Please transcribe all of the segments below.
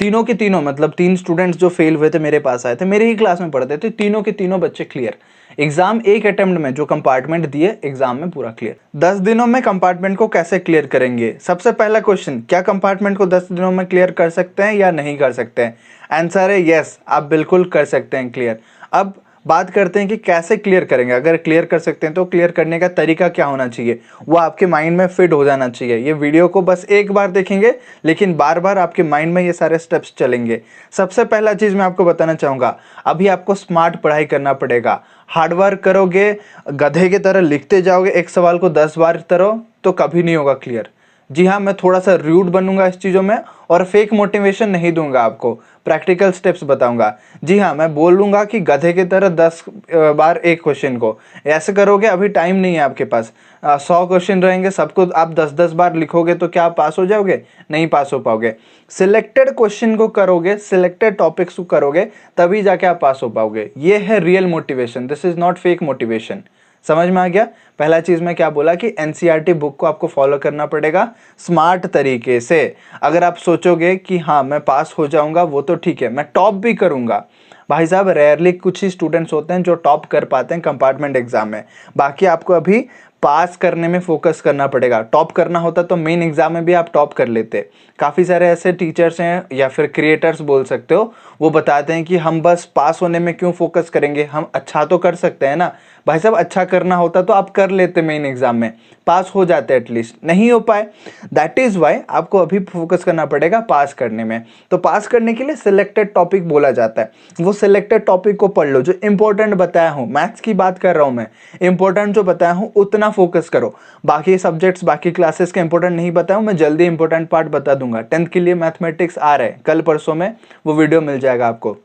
तीनों के तीनों, मतलब 3 स्टूडेंट्स जो फेल हुए थे मेरे पास आए थे, मेरे ही क्लास में पढ़ते थे, तीनों के तीनों बच्चे क्लियर। एग्जाम एक अटेम्प्ट में जो कंपार्टमेंट दिए एग्जाम में पूरा क्लियर। 10 दिनों में कंपार्टमेंट को कैसे क्लियर करेंगे? सबसे पहला क्वेश्चन, क्या कंपार्टमेंट को 10 दिनों में क्लियर कर सकते हैं या नहीं कर सकते हैं? आंसर है यस, आप बिल्कुल कर सकते हैं क्लियर। अब बात करते हैं कि कैसे क्लियर करेंगे। अगर क्लियर कर सकते हैं तो क्लियर करने का तरीका क्या होना चाहिए, वो आपके माइंड में फिट हो जाना चाहिए। ये वीडियो को बस एक बार देखेंगे लेकिन बार बार आपके माइंड में ये सारे स्टेप्स चलेंगे। सबसे पहला चीज़ मैं आपको बताना चाहूँगा, अभी आपको स्मार्ट पढ़ाई करना पड़ेगा। हार्डवर्क करोगे, गधे की तरह लिखते जाओगे, एक सवाल को 10 बार करो तो कभी नहीं होगा क्लियर। जी हाँ, मैं थोड़ा सा रूड बनूंगा इस चीज़ों में और फेक मोटिवेशन नहीं दूंगा आपको, प्रैक्टिकल स्टेप्स बताऊंगा। जी हाँ, मैं बोलूंगा कि गधे की तरह 10 बार एक क्वेश्चन को ऐसे करोगे, अभी टाइम नहीं है आपके पास। 100 क्वेश्चन रहेंगे, सबको आप 10-10 बार लिखोगे तो क्या आप पास हो जाओगे? नहीं पास हो पाओगे। सिलेक्टेड क्वेश्चन को करोगे, सिलेक्टेड टॉपिक्स को करोगे, तभी जाके आप पास हो पाओगे। ये है real motivation, this is not fake motivation. समझ में आ गया? पहला चीज मैं क्या बोला कि एनसीईआरटी बुक को आपको फॉलो करना पड़ेगा स्मार्ट तरीके से। अगर आप सोचोगे कि हाँ मैं पास हो जाऊंगा, वो तो ठीक है, मैं टॉप भी करूंगा। भाई साहब, रेयरली कुछ ही स्टूडेंट्स होते हैं जो टॉप कर पाते हैं कंपार्टमेंट एग्जाम में। बाकी आपको अभी पास करने में फोकस करना पड़ेगा। टॉप करना होता तो मेन एग्जाम में भी आप टॉप कर लेते। काफ़ी सारे ऐसे टीचर्स हैं या फिर क्रिएटर्स बोल सकते हो, वो बताते हैं कि हम बस पास होने में क्यों फोकस करेंगे, हम अच्छा तो कर सकते हैं ना। भाई साहब, अच्छा करना होता तो आप कर लेते, मेन एग्जाम में पास हो जाते, एटलीस्ट नहीं हो पाए। दैट इज वाई आपको अभी फोकस करना पड़ेगा पास करने में। तो पास करने के लिए सिलेक्टेड टॉपिक बोला जाता है, वो सिलेक्टेड टॉपिक को पढ़ लो जो इंपॉर्टेंट बताया हूँ। मैथ्स की बात कर रहा हूँ मैं, इंपॉर्टेंट जो बताया हूँ उतना फोकस करो। बाकी सब्जेक्ट्स, बाकी क्लासेस के इंपॉर्टेंट नहीं बताया हूँ, मैं जल्दी इंपॉर्टेंट पार्ट बता दूंगा। 10th के लिए मैथमेटिक्स आ रहा है, कल परसों में वो वीडियो मिल जाएगा आपको।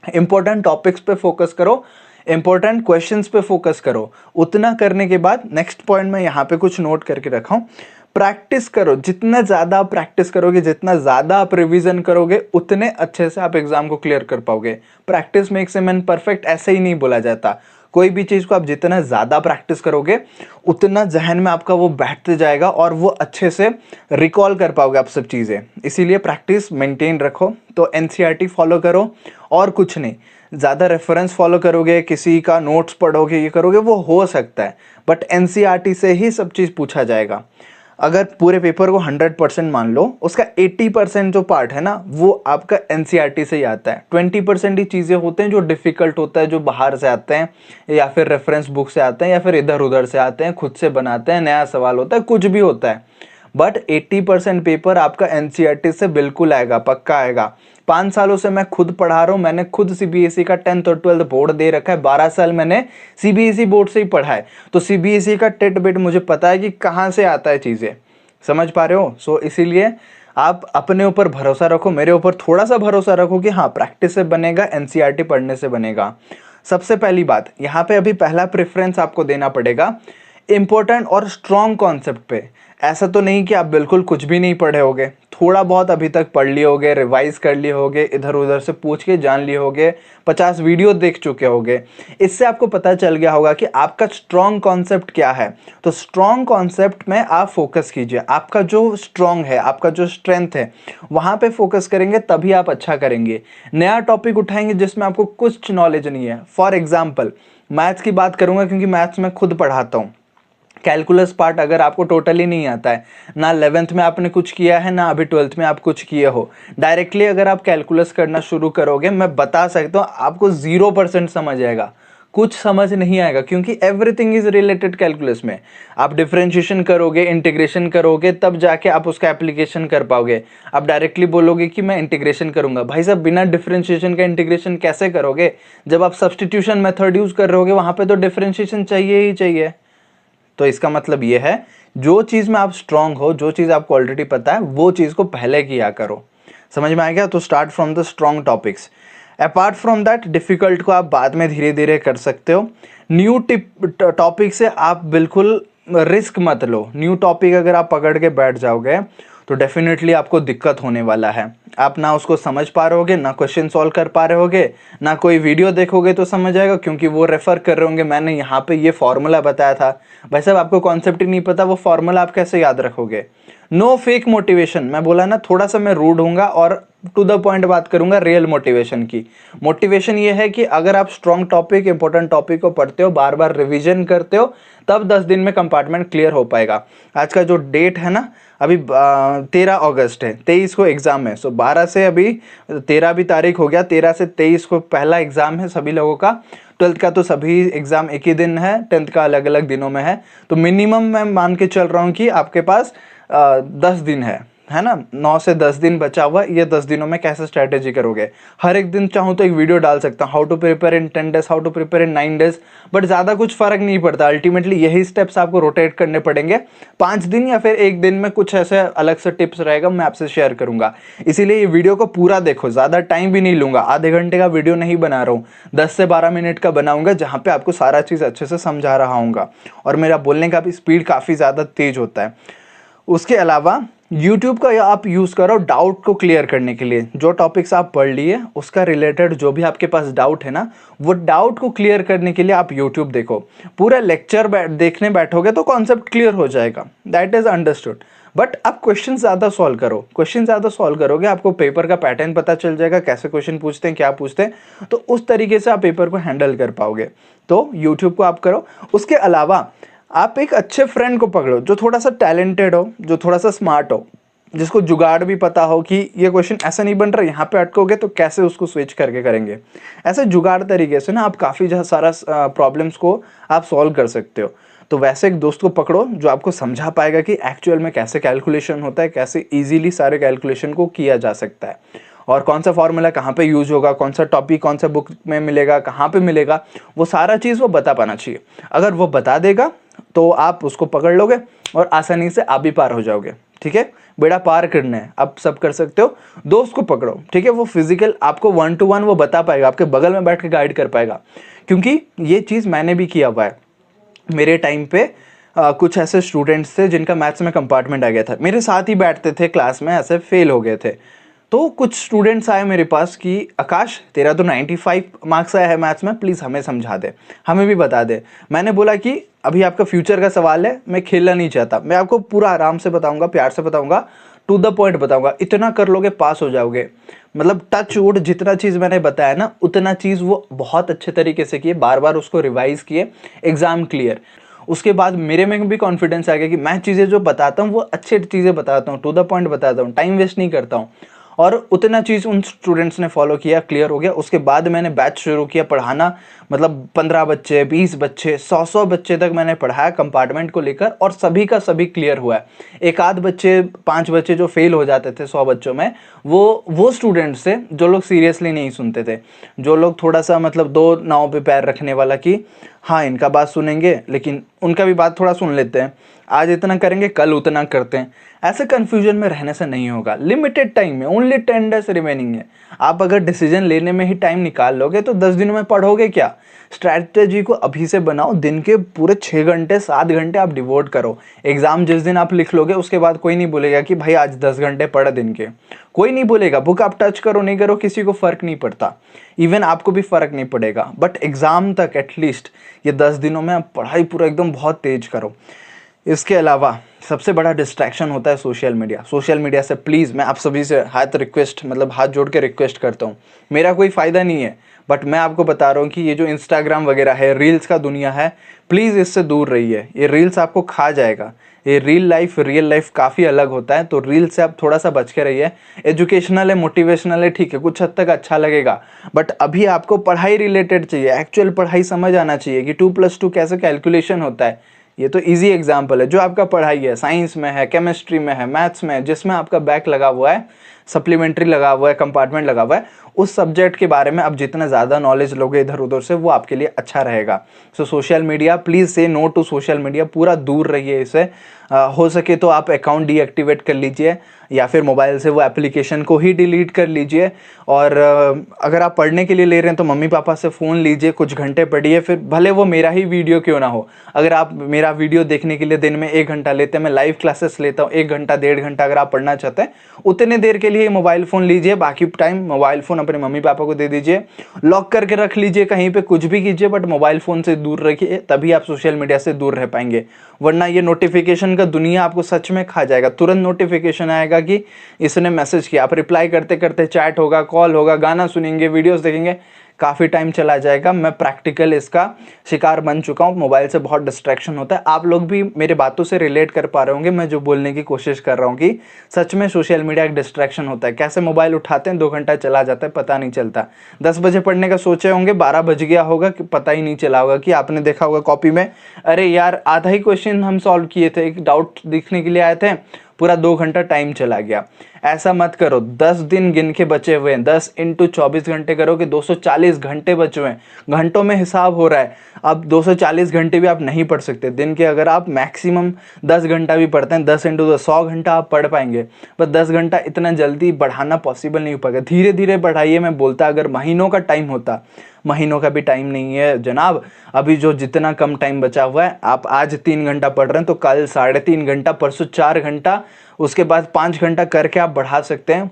इंपॉर्टेंट टॉपिक्स पे फोकस करो, इंपॉर्टेंट क्वेश्चंस पे फोकस करो। उतना करने के बाद नेक्स्ट पॉइंट में यहाँ पे कुछ नोट करके रखा हूँ, प्रैक्टिस करो। जितना ज़्यादा आप प्रैक्टिस करोगे, जितना ज़्यादा आप रिवीजन करोगे, उतने अच्छे से आप एग्जाम को क्लियर कर पाओगे। Practice makes a man perfect ऐसे ही नहीं बोला जाता। कोई भी चीज़ को आप जितना ज़्यादा प्रैक्टिस करोगे उतना जहन में आपका वो बैठते जाएगा और वो अच्छे से रिकॉल कर पाओगे आप सब चीज़ें। इसीलिए प्रैक्टिस मेंटेन रखो। तो एनसीईआरटी फॉलो करो और कुछ नहीं। ज़्यादा रेफरेंस फॉलो करोगे, किसी का नोट्स पढ़ोगे, ये करोगे, वो हो सकता है, बट एनसीईआरटी से ही सब चीज़ पूछा जाएगा। अगर पूरे पेपर को 100% मान लो, उसका 80% जो पार्ट है ना वो आपका एनसीईआरटी से ही आता है। 20% ही चीज़ें होते हैं जो डिफ़िकल्ट होता है, जो बाहर से आते हैं या फिर रेफरेंस बुक से आते हैं या फिर इधर उधर से आते हैं, खुद से बनाते हैं, नया सवाल होता है, कुछ भी होता है। बट 80% पेपर आपका एनसीईआरटी से बिल्कुल आएगा, पक्का आएगा। 5 सालों से मैं खुद पढ़ा रहा हूँ, मैंने खुद सीबीएसई का 10th और 12th बोर्ड दे रखा है। 12 साल मैंने सीबीएसई बोर्ड से ही पढ़ा है, तो सीबीएसई का टेट बेट मुझे पता है कि कहाँ से आता है चीज़ें। समझ पा रहे हो? सो इसीलिए आप अपने ऊपर भरोसा रखो, मेरे ऊपर थोड़ा सा भरोसा रखो कि हाँ प्रैक्टिस से बनेगा, एनसीईआरटी पढ़ने से बनेगा। सबसे पहली बात यहाँ पे अभी पहला प्रेफरेंस आपको देना पड़ेगा इंपॉर्टेंट और स्ट्रॉन्ग कॉन्सेप्ट पे। ऐसा तो नहीं कि आप बिल्कुल कुछ भी नहीं पढ़े होगे, थोड़ा बहुत अभी तक पढ़ लिए होगे, रिवाइज कर लिए होगे, इधर उधर से पूछ के जान लिए होगे, 50 वीडियो देख चुके होगे। इससे आपको पता चल गया होगा कि आपका स्ट्रॉन्ग कॉन्सेप्ट क्या है। तो स्ट्रॉन्ग कॉन्सेप्ट में आप फोकस कीजिए। आपका जो स्ट्रॉन्ग है, आपका जो स्ट्रेंथ है, वहाँ पे फोकस करेंगे तभी आप अच्छा करेंगे। नया टॉपिक उठाएंगे जिसमें आपको कुछ नॉलेज नहीं है। फॉर एग्जाम्पल मैथ्स की बात करूँगा क्योंकि मैथ्स में खुद पढ़ाता हूँ। कैलकुलस पार्ट अगर आपको टोटली नहीं आता है, ना 11th में आपने कुछ किया है ना अभी 12th में आप कुछ किए हो, डायरेक्टली अगर आप कैलकुलस करना शुरू करोगे, मैं बता सकता हूँ आपको 0% समझ आएगा, कुछ समझ नहीं आएगा, क्योंकि एवरीथिंग इज रिलेटेड कैलकुलस में। आप डिफरेंशिएशन करोगे, इंटीग्रेशन करोगे, तब जाके आप उसका एप्लीकेशन कर पाओगे। आप डायरेक्टली बोलोगे कि मैं इंटीग्रेशन करूंगा, भाई साहब बिना डिफरेंशिएशन का इंटीग्रेशन कैसे करोगे? जब आप सब्सटीट्यूशन मेथड यूज कर रहे होगे वहां पे तो डिफरेंशिएशन चाहिए ही चाहिए। तो इसका मतलब ये है, जो चीज़ में आप स्ट्रांग हो, जो चीज़ आपको ऑलरेडी पता है, वो चीज़ को पहले किया करो। समझ में आ गया? तो start from the strong topics. Apart from that difficult को आप बाद में धीरे धीरे कर सकते हो। न्यू टॉपिक से आप बिल्कुल रिस्क मत लो। न्यू टॉपिक अगर आप पकड़ के बैठ जाओगे तो डेफिनेटली आपको दिक्कत होने वाला है। आप ना उसको समझ पा रहे होगे, ना क्वेश्चन सॉल्व कर पा रहे होगे, ना कोई वीडियो देखोगे तो समझ आएगा, क्योंकि वो रेफर कर रहे होंगे मैंने यहाँ पे ये फॉर्मूला बताया था। भाई साहब आपको कॉन्सेप्ट ही नहीं पता, वो फॉर्मूला आप कैसे याद रखोगे? No fake motivation. मैं बोला ना, थोड़ा सा मैं रूड हूँगा और टू द पॉइंट बात करूंगा रियल मोटिवेशन की। मोटिवेशन ये है कि अगर आप स्ट्रॉन्ग टॉपिक, इंपॉर्टेंट टॉपिक को पढ़ते हो, बार बार रिवीजन करते हो, तब 10 दिन में कंपार्टमेंट क्लियर हो पाएगा। आज का जो डेट है ना, अभी 13 अगस्त है, 23 को एग्ज़ाम है। सो 12 से अभी 13 भी तारीख हो गया, 13 से 23 को पहला एग्ज़ाम है सभी लोगों का। 12th का तो सभी एग्ज़ाम एक ही दिन है, 10th का अलग अलग दिनों में है। तो मिनिमम मैं मान के चल रहा हूँ कि आपके पास 10 दिन है ना, 9 से 10 दिन बचा हुआ। ये 10 दिनों में कैसे स्ट्रैटेजी करोगे? हर एक दिन चाहूँ तो एक वीडियो डाल सकता हूँ, how to prepare in 10 days, how to prepare in 9 days, but ज़्यादा कुछ फ़र्क नहीं पड़ता। अल्टीमेटली यही स्टेप्स आपको रोटेट करने पड़ेंगे 5 दिन या फिर एक दिन में कुछ ऐसे अलग से टिप्स रहेगा, मैं आपसे शेयर करूँगा। इसीलिए ये वीडियो को पूरा देखो, ज़्यादा टाइम भी नहीं लूँगा, आधे घंटे का वीडियो नहीं बना रहा हूँ, 10 से 12 मिनट का बनाऊँगा, जहाँ पर आपको सारा चीज़ अच्छे से समझा रहा हूँगा। और मेरा बोलने का भी स्पीड काफ़ी ज़्यादा तेज होता है। उसके अलावा YouTube का आप यूज़ करो डाउट को क्लियर करने के लिए। जो टॉपिक्स आप पढ़ लिए उसका रिलेटेड जो भी आपके पास डाउट है ना, वो डाउट को क्लियर करने के लिए आप YouTube देखो। पूरा लेक्चर देखने बैठोगे तो कॉन्सेप्ट क्लियर हो जाएगा, दैट इज़ अंडरस्टूड। बट आप क्वेश्चन ज़्यादा सॉल्व करो, क्वेश्चन ज़्यादा सॉल्व करोगे, आपको पेपर का पैटर्न पता चल जाएगा, कैसे क्वेश्चन पूछते हैं, क्या पूछते हैं, तो उस तरीके से आप पेपर को हैंडल कर पाओगे। तो यूट्यूब को आप करो। उसके अलावा आप एक अच्छे फ्रेंड को पकड़ो जो थोड़ा सा टैलेंटेड हो, जो थोड़ा सा स्मार्ट हो, जिसको जुगाड़ भी पता हो कि ये क्वेश्चन ऐसा नहीं बन रहा, यहाँ पे अटकोगे तो कैसे उसको स्विच करके करेंगे। ऐसे जुगाड़ तरीके से ना आप काफ़ी सारा प्रॉब्लम्स को आप सॉल्व कर सकते हो। तो वैसे एक दोस्त को पकड़ो जो आपको समझा पाएगा कि एक्चुअल में कैसे कैलकुलेशन होता है, कैसे ईजिली सारे कैलकुलेशन को किया जा सकता है, और कौन सा फॉर्मूला कहाँ पे यूज होगा, कौन सा टॉपिक कौन सा बुक में मिलेगा, कहाँ पे मिलेगा, वो सारा चीज़ वो बता पाना चाहिए। अगर वो बता देगा तो आप उसको पकड़ लोगे और आसानी से आप भी पार हो जाओगे। ठीक है, बेड़ा पार करना है, आप सब कर सकते हो। दोस्त को पकड़ो, ठीक है, वो फिजिकल आपको 1 to 1 वो बता पाएगा, आपके बगल में बैठ के गाइड कर पाएगा। क्योंकि ये चीज़ मैंने भी किया हुआ है। मेरे टाइम पे कुछ ऐसे स्टूडेंट्स थे जिनका मैथ्स में कंपार्टमेंट आ गया था, मेरे साथ ही बैठते थे क्लास में, ऐसे फेल हो गए थे। तो कुछ स्टूडेंट्स आए मेरे पास कि आकाश तेरा तो 95 मार्क्स आया है मैथ्स में, प्लीज़ हमें समझा दे, हमें भी बता दे। मैंने बोला कि अभी आपका फ्यूचर का सवाल है, मैं खेलना नहीं चाहता, मैं आपको पूरा आराम से बताऊंगा, प्यार से बताऊंगा, टू द पॉइंट बताऊंगा, इतना कर लोगे पास हो जाओगे। मतलब टच वुड, जितना चीज़ मैंने बताया ना उतना चीज़ वो बहुत अच्छे तरीके से किए, बार बार उसको रिवाइज किए, एग्ज़ाम क्लियर। उसके बाद मेरे में भी कॉन्फिडेंस आ गया कि मैं चीज़ें जो बताता हूँ वो अच्छी चीज़ें बताता हूँ, टू द पॉइंट बताता हूँ, टाइम वेस्ट नहीं करता हूँ। और उतना चीज़ उन स्टूडेंट्स ने फॉलो किया, क्लियर हो गया। उसके बाद मैंने बैच शुरू किया पढ़ाना, मतलब 15 बच्चे, 20 बच्चे, 100 बच्चे तक मैंने पढ़ाया कंपार्टमेंट को लेकर, और सभी का सभी क्लियर हुआ है। एक आध बच्चे, 5 बच्चे जो फेल हो जाते थे 100 बच्चों में, वो स्टूडेंट्स थे जो लोग सीरियसली नहीं सुनते थे, जो लोग थोड़ा सा मतलब दो नाव पे पैर रखने वाला कि हाँ इनका बात सुनेंगे लेकिन उनका भी बात थोड़ा सुन लेते हैं, आज इतना करेंगे कल उतना करते हैं। ऐसे कन्फ्यूजन में रहने से नहीं होगा। लिमिटेड टाइम में, ओनली 10 डेज रिमेनिंग है। आप अगर डिसीजन लेने में ही टाइम निकाल लोगे तो 10 दिनों में पढ़ोगे क्या? स्ट्रैटेजी को अभी से बनाओ, दिन के पूरे 6 घंटे 7 घंटे आप डिवोट करो। एग्जाम जिस दिन आप लिख लोगे उसके बाद कोई नहीं बोलेगा कि भाई आज 10 घंटे पढ़ दिन के, कोई नहीं बोलेगा। बुक आप टच करो नहीं करो किसी को फर्क नहीं पड़ता, इवन आपको भी फर्क नहीं पड़ेगा। बट एग्जाम तक एटलीस्ट ये 10 दिनों में आप पढ़ाई पूरा एकदम बहुत तेज करो। इसके अलावा सबसे बड़ा डिस्ट्रैक्शन होता है सोशल मीडिया। सोशल मीडिया से प्लीज़ मैं आप सभी से हाथ जोड़ के रिक्वेस्ट करता हूँ, मेरा कोई फ़ायदा नहीं है, बट मैं आपको बता रहा हूँ कि ये जो इंस्टाग्राम वगैरह है, रील्स का दुनिया है, प्लीज़ इससे दूर रहिए। ये रील्स आपको खा जाएगा। ये रियल लाइफ काफ़ी अलग होता है, तो रील से आप थोड़ा सा बच के रहिए। एजुकेशनल है, मोटिवेशनल है, ठीक है, कुछ हद तक अच्छा लगेगा, बट अभी आपको पढ़ाई रिलेटेड चाहिए, एक्चुअल पढ़ाई समझ आना चाहिए कि 2+2 कैसे कैलकुलेशन होता है। ये तो इजी एग्जाम्पल है। जो आपका पढ़ाई है, साइंस में है, केमिस्ट्री में है, मैथ्स में है, जिसमें आपका बैक लगा हुआ है, सप्लीमेंट्री लगा हुआ है, कंपार्टमेंट लगा हुआ है, उस सब्जेक्ट के बारे में आप जितना ज़्यादा नॉलेज लोगे इधर उधर से, वो आपके लिए अच्छा रहेगा। सो सोशल मीडिया, प्लीज़ से नो टू सोशल मीडिया, पूरा दूर रहिए इससे। हो सके तो आप अकाउंट डीएक्टिवेट कर लीजिए या फिर मोबाइल से वो एप्लीकेशन को ही डिलीट कर लीजिए। और अगर आप पढ़ने के लिए ले रहे हैं तो मम्मी पापा से फ़ोन लीजिए, कुछ घंटे पढ़िए, फिर भले वो मेरा ही वीडियो क्यों ना हो। अगर आप मेरा वीडियो देखने के लिए दिन में 1 घंटा लेते हैं, मैं लाइव क्लासेस लेता हूँ 1 घंटा 1.5 घंटा, अगर आप पढ़ना चाहते हैं उतने देर के लिए मोबाइल फ़ोन लीजिए, बाकी टाइम मोबाइल फ़ोन अपने मम्मी पापा को दे दीजिए, लॉक करके रख लीजिए, कहीं पे कुछ भी कीजिए बट मोबाइल फ़ोन से दूर रखिए, तभी आप सोशल मीडिया से दूर रह पाएंगे। वरना ये नोटिफिकेशन का दुनिया आपको सच में खा जाएगा। तुरंत नोटिफिकेशन आएगा कि इसने मैसेज किया, आप रिप्लाई करते करते चैट होगा, कॉल होगा, गाना सुनेंगे, वीडियोस देखेंगे, काफ़ी टाइम चला जाएगा। मैं प्रैक्टिकल इसका शिकार बन चुका हूँ। मोबाइल से बहुत डिस्ट्रैक्शन होता है। आप लोग भी मेरे बातों से रिलेट कर पा रहे होंगे मैं जो बोलने की कोशिश कर रहा हूँ कि सच में सोशल मीडिया एक डिस्ट्रैक्शन होता है। कैसे मोबाइल उठाते हैं 2 घंटा चला जाता है, पता नहीं चलता। 10 बजे पढ़ने का सोचे होंगे, 12 बज गया होगा कि पता ही नहीं चला होगा। कि आपने देखा होगा कॉपी में, अरे यार आधा ही क्वेश्चन हम सॉल्व किए थे, एक डाउट दिखने के लिए आए थे, पूरा 2 घंटा टाइम चला गया। ऐसा मत करो। 10 दिन गिन के बचे हुए हैं, 10 × 24 घंटे करो कि 240 घंटे बचे हुए हैं। घंटों में हिसाब हो रहा है। अब 240 घंटे भी आप नहीं पढ़ सकते दिन के। अगर आप मैक्सिमम 10 घंटा भी पढ़ते हैं, 10 × 2 100 घंटा आप पढ़ पाएंगे, पर 10 घंटा इतना जल्दी बढ़ाना पॉसिबल नहीं हो पाएगा। धीरे धीरे बढ़ाइए। मैं बोलता अगर महीनों का टाइम होता, महीनों का भी टाइम नहीं है जनाब। अभी जो जितना कम टाइम बचा हुआ है, आप आज 3 घंटा पढ़ रहे हैं तो कल 3.5 घंटा, परसों 4 घंटा, उसके बाद 5 घंटा करके आप बढ़ा सकते हैं।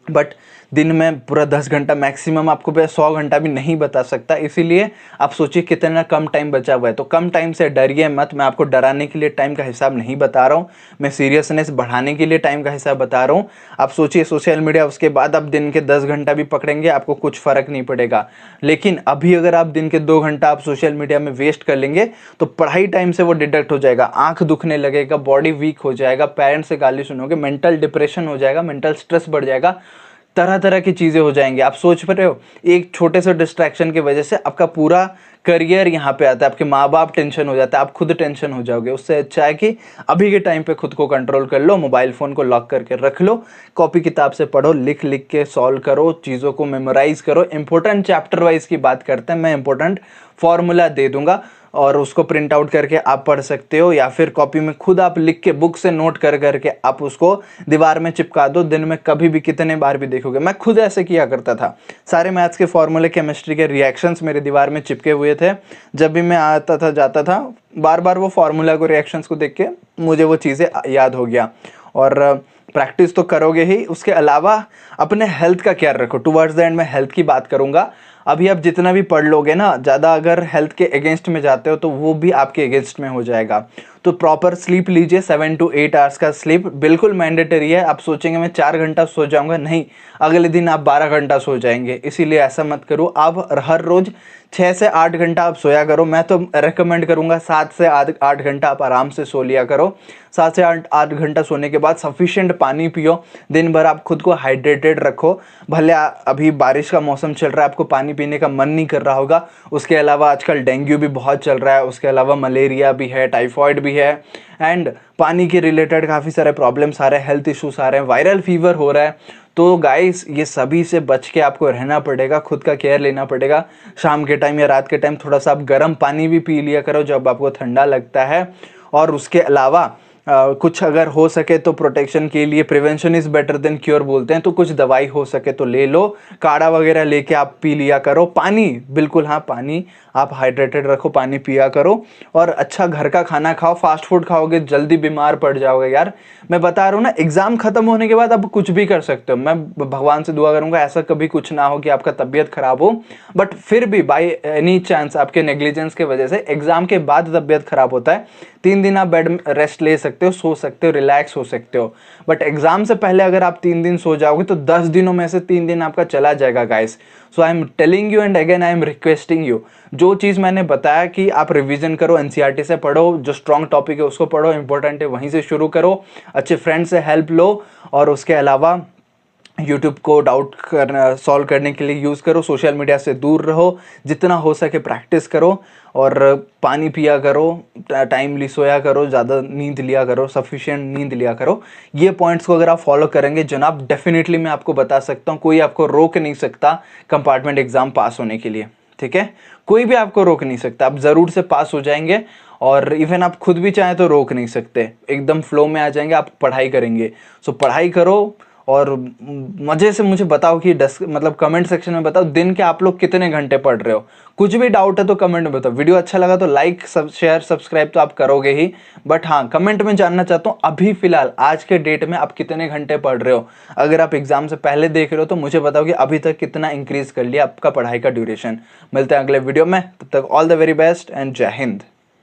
बट दिन में पूरा 10 घंटा मैक्सिमम, आपको 100 घंटा भी नहीं बता सकता। इसीलिए आप सोचिए कितना कम टाइम बचा हुआ है। तो कम टाइम से डरिए मत। मैं आपको डराने के लिए टाइम का हिसाब नहीं बता रहा हूँ, मैं सीरियसनेस बढ़ाने के लिए टाइम का हिसाब बता रहा हूँ। आप सोचिए सोशल मीडिया, उसके बाद आप दिन के 10 घंटा भी पकड़ेंगे, आपको कुछ फ़र्क नहीं पड़ेगा। लेकिन अभी अगर आप दिन के 2 घंटा आप सोशल मीडिया में वेस्ट कर लेंगे तो पढ़ाई टाइम से वो डिडक्ट हो जाएगा, आँख दुखने लगेगा, बॉडी वीक हो जाएगा, पेरेंट्स से गाली सुनोगे, मेंटल डिप्रेशन हो जाएगा, मेंटल स्ट्रेस बढ़ जाएगा, तरह तरह की चीज़ें हो जाएंगी। आप सोच रहे हो एक छोटे से डिस्ट्रैक्शन की वजह से आपका पूरा करियर यहाँ पे आता है, आपके माँ बाप टेंशन हो जाता है, आप खुद टेंशन हो जाओगे। उससे अच्छा है कि अभी के टाइम पे खुद को कंट्रोल कर लो, मोबाइल फ़ोन को लॉक करके रख लो, कॉपी किताब से पढ़ो, लिख लिख के सॉल्व करो, चीज़ों को मेमोराइज करो। इंपॉर्टेंट चैप्टर वाइज की बात करते हैं, मैं इंपॉर्टेंट फॉर्मूला दे दूंगा और उसको प्रिंट आउट करके आप पढ़ सकते हो, या फिर कॉपी में खुद आप लिख के बुक से नोट कर करके आप उसको दीवार में चिपका दो। दिन में कभी भी कितने बार भी देखोगे। मैं खुद ऐसे किया करता था। सारे मैथ्स के फॉर्मूले, केमिस्ट्री के रिएक्शंस मेरे दीवार में चिपके हुए थे। जब भी मैं आता था जाता था, बार बार वो फार्मूला को, रिएक्शंस को देख के मुझे वो चीज़ें याद हो गया। और प्रैक्टिस तो करोगे ही, उसके अलावा अपने हेल्थ का केयर रखो। टुवर्ड्स द एंड मैं हेल्थ की बात करूँगा। अभी आप जितना भी पढ़ लोगे ना, ज़्यादा अगर हेल्थ के अगेंस्ट में जाते हो तो वो भी आपके अगेंस्ट में हो जाएगा। तो प्रॉपर स्लीप लीजिए, 7 to 8 आवर्स का स्लीप बिल्कुल मैंडेटरी है। आप सोचेंगे मैं 4 घंटा सो जाऊंगा, नहीं, अगले दिन आप 12 घंटा सो जाएंगे। इसीलिए ऐसा मत करो। आप हर रोज़ 6 से 8 घंटा आप सोया करो। मैं तो रेकमेंड करूंगा 7 से 8 घंटा आप आराम से सो लिया करो। 7 से 8 घंटा सोने के बाद सफिशिएंट पानी पियो। दिन भर आप खुद को हाइड्रेटेड रखो। भले अभी बारिश का मौसम चल रहा है, आपको पानी पीने का मन नहीं कर रहा होगा। उसके अलावा आजकल डेंगू भी बहुत चल रहा है, उसके अलावा मलेरिया भी है, टाइफॉइड भी है, एंड पानी के रिलेटेड काफ़ी सारे प्रॉब्लम्स आ रहे हैं, हेल्थ इश्यूज आ रहे हैं, वायरल फीवर हो रहा है। तो गाइस ये सभी से बच के आपको रहना पड़ेगा, खुद का केयर लेना पड़ेगा। शाम के टाइम या रात के टाइम थोड़ा सा आप गर्म पानी भी पी लिया करो जब आपको ठंडा लगता है। और उसके अलावा कुछ अगर हो सके तो प्रोटेक्शन के लिए, prevention is better than cure बोलते हैं, तो कुछ दवाई हो सके तो ले लो। काढ़ा वगैरह लेके आप पी लिया करो। पानी बिल्कुल, हाँ, पानी आप हाइड्रेटेड रखो, पानी पिया करो। और अच्छा घर का खाना खाओ। फास्ट फूड खाओगे जल्दी बीमार पड़ जाओगे यार। मैं बता रहा हूँ ना, एग्जाम खत्म होने के बाद आप कुछ भी कर सकते हो। मैं भगवान से दुआ करूँगा ऐसा कभी कुछ ना हो कि आपका तबीयत खराब हो, बट फिर भी बाय एनी चांस आपके नेग्लिजेंस के वजह से एग्जाम के बाद तबीयत खराब होता है, 3 दिन आप बेड रेस्ट ले सकते हो, सो सकते हो, रिलैक्स हो सकते हो। बट एग्जाम से पहले अगर आप 3 दिन सो जाओगे तो 10 दिनों में से 3 दिन आपका चला जाएगा guys. So I am telling you and again I am requesting you, जो चीज़ मैंने बताया कि आप रिवीजन करो, एनसीईआरटी से पढ़ो, जो स्ट्रॉन्ग टॉपिक है उसको पढ़ो, इंपॉर्टेंट है वहीं से शुरू करो, अच्छे फ्रेंड से हेल्प लो, और उसके अलावा यूट्यूब को डाउट सॉल्व करने के लिए यूज़ करो। सोशल मीडिया से दूर रहो, जितना हो सके प्रैक्टिस करो, और पानी पिया करो, टाइमली सोया करो, ज़्यादा नींद लिया करो, सफिशिएंट नींद लिया करो। ये पॉइंट्स को अगर आप फॉलो करेंगे जनाब, डेफिनेटली मैं आपको बता सकता हूँ, कोई आपको रोक नहीं सकता कंपार्टमेंट एग्ज़ाम पास होने के लिए। ठीक है, कोई भी आपको रोक नहीं सकता, आप ज़रूर से पास हो जाएंगे। और इवन आप खुद भी चाहें तो रोक नहीं सकते, एकदम फ्लो में आ जाएंगे, आप पढ़ाई करेंगे। सो पढ़ाई करो और मज़े से मुझे बताओ कि मतलब कमेंट सेक्शन में बताओ दिन के आप लोग कितने घंटे पढ़ रहे हो। कुछ भी डाउट है तो कमेंट में बताओ। वीडियो अच्छा लगा तो लाइक शेयर सब्सक्राइब तो आप करोगे ही, बट हाँ कमेंट में जानना चाहता हूँ अभी फिलहाल आज के डेट में आप कितने घंटे पढ़ रहे हो। अगर आप एग्जाम से पहले देख रहे हो तो मुझे बताओ कि अभी तक कितना इंक्रीज कर लिया आपका पढ़ाई का ड्यूरेशन। मिलते हैं अगले वीडियो में, तब तक all the very best and जय हिंद।